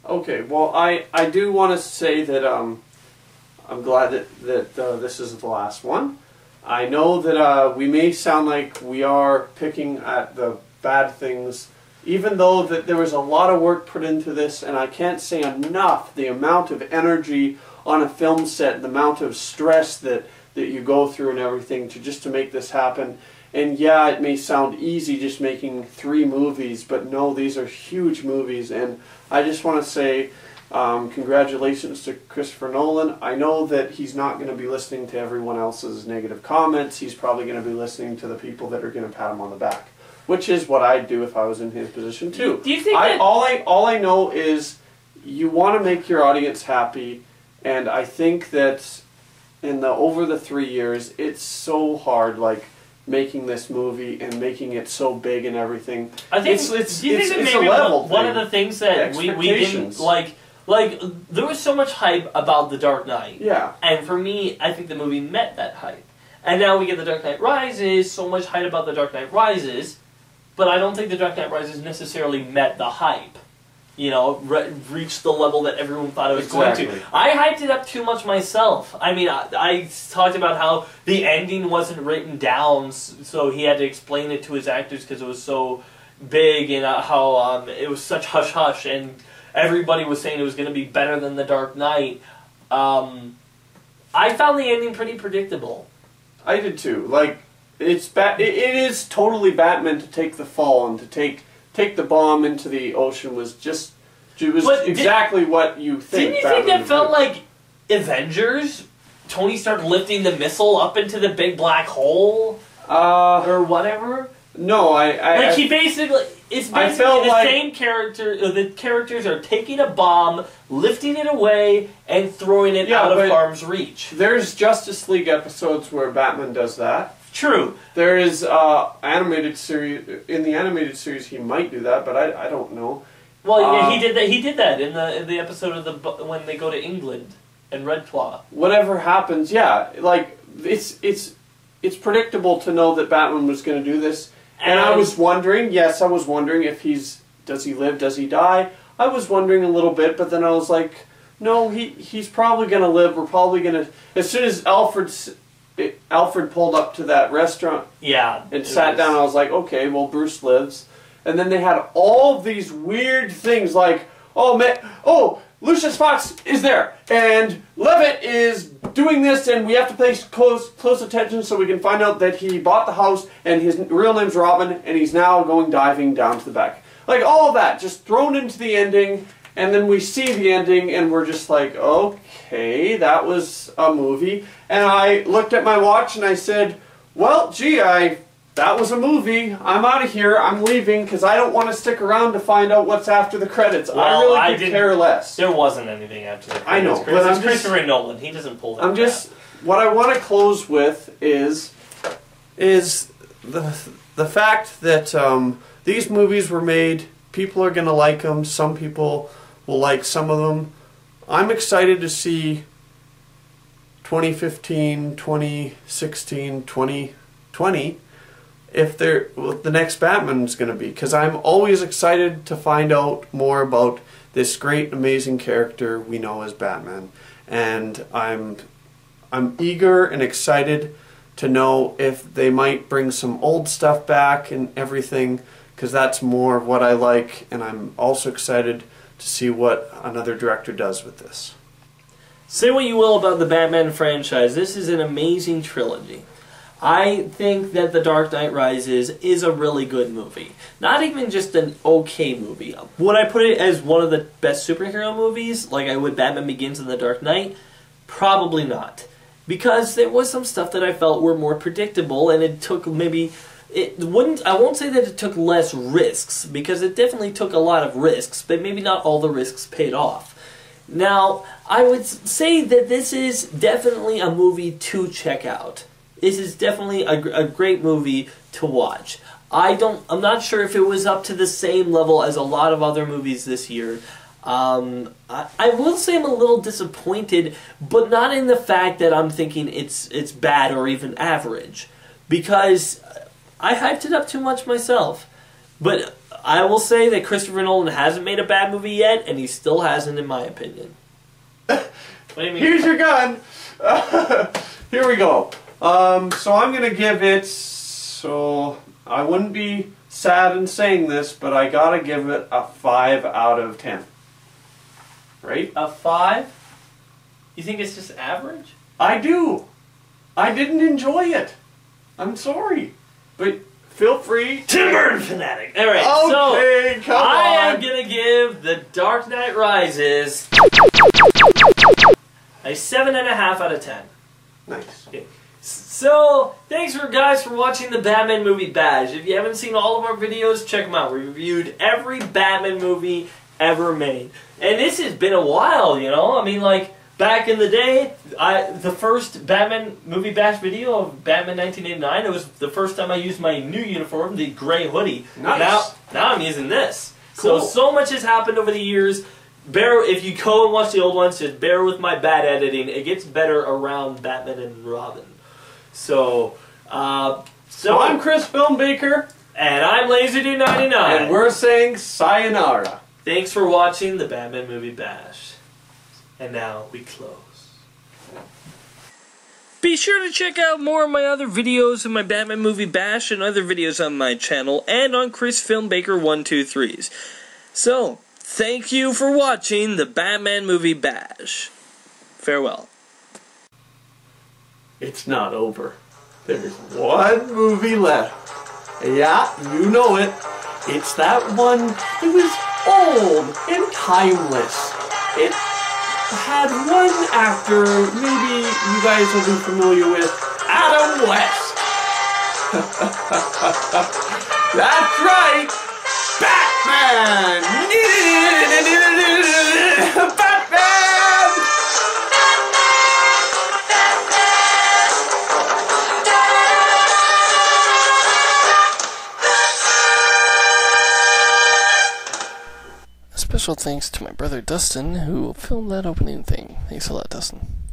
Okay, well, I do want to say that I'm glad that this is the last one. I know that we may sound like we are picking at the bad things, even though that there was a lot of work put into this, and I can't say enough the amount of energy on a film set, the amount of stress that you go through and everything to make this happen. And yeah, it may sound easy just making 3 movies, but no, these are huge movies, and I just want to say congratulations to Christopher Nolan. I know that he's not going to be listening to everyone else's negative comments. He's probably going to be listening to the people that are going to pat him on the back, which is what I'd do if I was in his position too. Do you think that... all I know is you want to make your audience happy, and I think that over the 3 years, it's so hard, like, making this movie and making it so big and everything. I think it's maybe a level one thing. of the things that we didn't like there was so much hype about The Dark Knight. Yeah. And for me, I think the movie met that hype. And now we get The Dark Knight Rises, so much hype about The Dark Knight Rises, but I don't think The Dark Knight Rises necessarily met the hype. You know, reached the level that everyone thought it was going to. I hyped it up too much myself. I mean, I talked about how the ending wasn't written down, so he had to explain it to his actors because it was so big, and how it was such hush-hush, and everybody was saying it was going to be better than The Dark Knight. I found the ending pretty predictable. I did too. Like, it is totally Batman to take the fall and to take the bomb into the ocean was exactly what you think. Didn't you think that felt like Avengers? Tony started lifting the missile up into the big black hole, or whatever. No, he basically it's basically the same character. The characters are taking a bomb, lifting it away, and throwing it out of harm's reach. There's Justice League episodes where Batman does that. True. There is animated series in the animated series. He might do that, but I don't know. Well, yeah, he did that. He did that in the episode of when they go to England and Red Claw. Whatever happens, yeah, like it's predictable to know that Batman was going to do this. And I was wondering, yes, I was wondering if does he live, does he die? I was wondering a little bit, but then I was like, no, he's probably going to live. We're probably going to, as soon as Alfred pulled up to that restaurant and sat down, I was like, okay, well, Bruce lives. And then they had all these weird things like, Lucius Fox is there, and Levitt is doing this, and we have to pay close attention so we can find out that he bought the house, and his real name's Robin, and he's now going diving down to the back. Like, all of that just thrown into the ending, and then we see the ending, and we're just like, okay, that was a movie. And I looked at my watch, and I said, well, gee, that was a movie. I'm out of here. I'm leaving because I don't want to stick around to find out what's after the credits. Well, I really could care less. There wasn't anything after the credits. I know, but it's Christopher Nolan. He doesn't pull that. What I want to close with is the fact that these movies were made. People are going to like them. Some people will like some of them. I'm excited to see 2015, 2016, 2020. If the next Batman's going to be, because I'm always excited to find out more about this great, amazing character we know as Batman, and I'm eager and excited to know if they might bring some old stuff back and everything, because that's more of what I like, and I'm also excited to see what another director does with this. Say what you will about the Batman franchise, this is an amazing trilogy. I think that The Dark Knight Rises is a really good movie. Not even just an okay movie. Would I put it as one of the best superhero movies, like I would Batman Begins and The Dark Knight? Probably not. Because there was some stuff that I felt were more predictable, and it took maybe... I won't say that it took less risks, because it definitely took a lot of risks, but maybe not all the risks paid off. Now, I would say that this is definitely a movie to check out. This is definitely a great movie to watch. I'm not sure if it was up to the same level as a lot of other movies this year. I will say I'm a little disappointed, but not in the fact that I'm thinking it's bad or even average, because I hyped it up too much myself. But I will say that Christopher Nolan hasn't made a bad movie yet, and he still hasn't, in my opinion. What do you mean? Here's your gun. Here we go. So I'm going to give it, so I wouldn't be sad in saying this, but I got to give it a 5 out of 10. Right? A 5? You think it's just average? I do. I didn't enjoy it. I'm sorry. But feel free. Tim Burton fanatic. Alright, okay, so come on. I am going to give The Dark Knight Rises a 7.5 out of 10. Nice. Okay. So, thanks guys for watching the Batman movie Bash. If you haven't seen all of our videos, check them out. We reviewed every Batman movie ever made. And this has been a while, you know? I mean, like, back in the day, the first Batman movie Bash video of Batman 1989, it was the first time I used my new uniform, the gray hoodie. Nice. Now I'm using this. Cool. So much has happened over the years. If you go and watch the old ones, just bear with my bad editing. It gets better around Batman and Robin. So I'm Chris Filmbaker. And I'm LaserD99. And we're saying sayonara. Thanks for watching the Batman movie Bash. And now we close. Be sure to check out more of my other videos in my Batman movie Bash and other videos on my channel and on Chris Filmbaker 123's. So, thank you for watching the Batman movie Bash. Farewell. It's not over. There's one movie left. Yeah, you know it. It's that one that was old and timeless. It had one actor, maybe you guys will be familiar with, Adam West. That's right, Batman! Batman! Special thanks to my brother Dustin, who filmed that opening thing. Thanks a lot, Dustin.